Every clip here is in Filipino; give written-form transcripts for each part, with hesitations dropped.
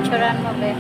Picturean mo, be.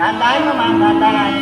Dahan-dahan mo, ma'am. Dahan-dahan.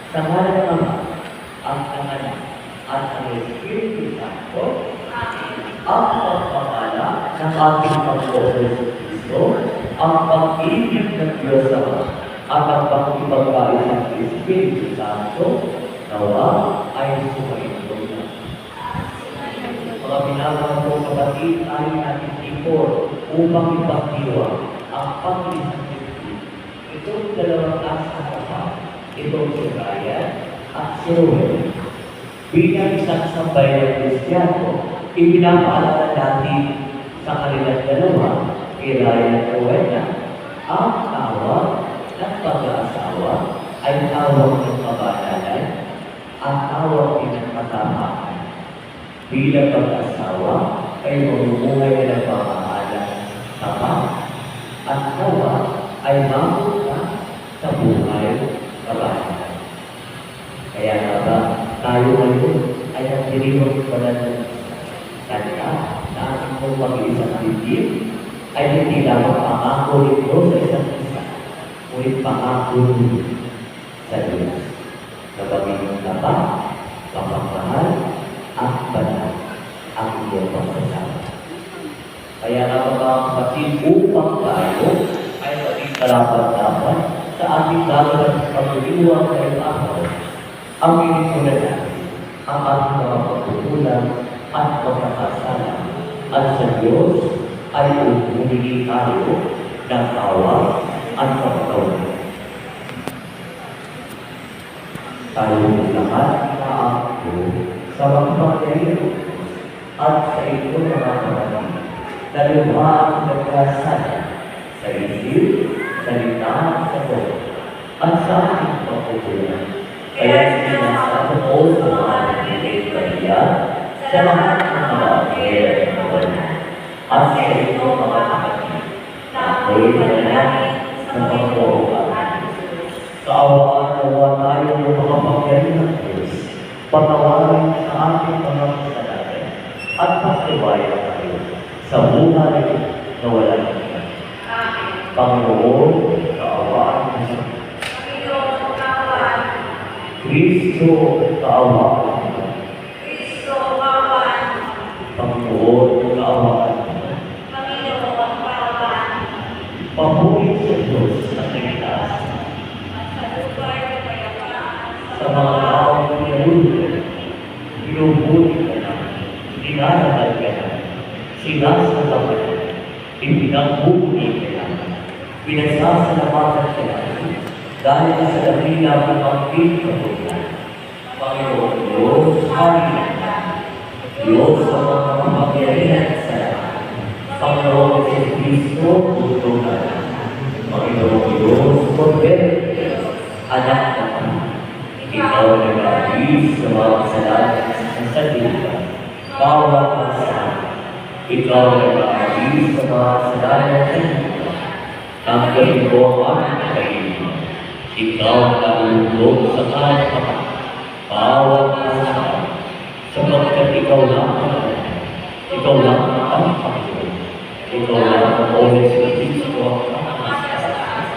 Sa ngalan ng Ama, ang Anak, at ang Espiritu Santo, ang pagpapala ng ating Panginoon Kristo, ang pag-ibig ng Diyos Ama, at ang pag-ibagay ng Espiritu Santo, nawa ay sumaindo na. Mga pinamang po kapatid, ay natin ipon upang ipagdiwa ang Panginoon ng Kristo. Itong dalawang asa na itong si Ryan at si Ruel. Bilang isang sambayan ng Kristiyano, ipinapaalala natin sa kanilang dalawa, kay Ryan at Rowena, ang tawag ng pag-aasawa ay tawag ng kabanalan at tawag din ng katamaan. Bilang pag-aasawa ay mamumuhay na ng pamahalan tama at nawa ay mamunta sa buhay kabanalan. Kaya nga ba, tayo ngayon ay nagdiriwang pala ng kanya na ang mong mag-iisang bibig ay hindi lamang pangako nito sa isang isa, ngunit pangako nito sa Diyos na magiging tapat, mapagmahal, at banal ang iyong pagsasama. Kaya nga mga kapatid, upang tayo ay maging karapat-dapat sa ating dapat pag-iwang ngayong araw, ang pinitunan natin ang ating mga pagkukulang at pagkakasala, at sa Diyos ay humingi tayo ng tawag at pagkakawalan. Tayo lahat naaako sa mga pangyayari at sa ito mga kapatid na lumaan nagkasala sa isip, salita, sa buhay, at sa ating pagkukulang. Kaya sinasabi ko sa mga nagkikaya sa lahat ng mga kaya ng wala. At sa ito mga kapatid, na ako'y manalangin sa pagkukulang. Kaawaan nawa tayo ng mga pangyayari ng Diyos, patawarin sa ating mga kasalanan, at pagtiwaya tayo sa buhay na walang hanggan. Panginoon, kaawaan mo sa Kristo, kaawaan mo. Kristo, kaawaan mo. Panginoon, kaawaan mo. Panginoon, kaawaan mo. Pabuhay sa Diyos na nagtaas Sa lugar na kapayapaan sa mga taong pinalulog, pinubuti ka na, dinaragal ka na, sinasalamat ka na, ipinagbubuti ka na, pinasasalamatan ka na, dahil sa damina ng pagpili ka po na. Panginoon Diyos, Halina, Diyos sa mga kapangyarihan sa lahat. Panginoon si Kristo, tulungan. Panginoon Diyos, Cordero, Anak na Panginoon. Ikaw na nag-alis sa mga kasalanan ng sanlibutan. Bawat kasalanan. Ikaw na nag-alis sa mga kasalanan ng sanlibutan. Tanggapin mo ang aming kahilingan. Ikaw na ulog sa kahit bawat kasalanan Ikaw lang ang Ama. Ikaw lang ang Panginoon. Ikaw lang ang Holy Spirit ko ang Pangasa sa taas,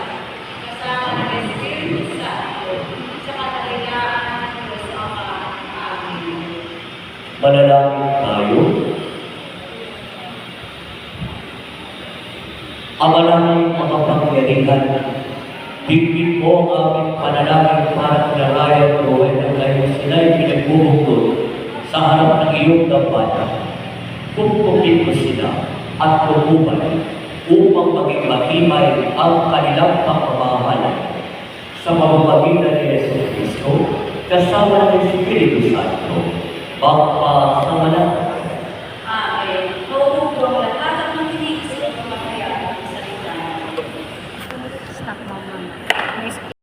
kasama ng Espiritu Santo, sa katalayaan ng Diyos Ama. Amen. Manalangin tayo. Ama namin makapangyarihan, bigyan mo ang aming panalangin para pinarayan ko ay ngayon sila'y pinagbubukod sa harap ng iyong dambana. Pupugin mo sila at pupumay upang maging matibay ang kanilang pagmamahal sa pamamagitan ni Yesu Cristo kasama ng Espiritu Santo, magpa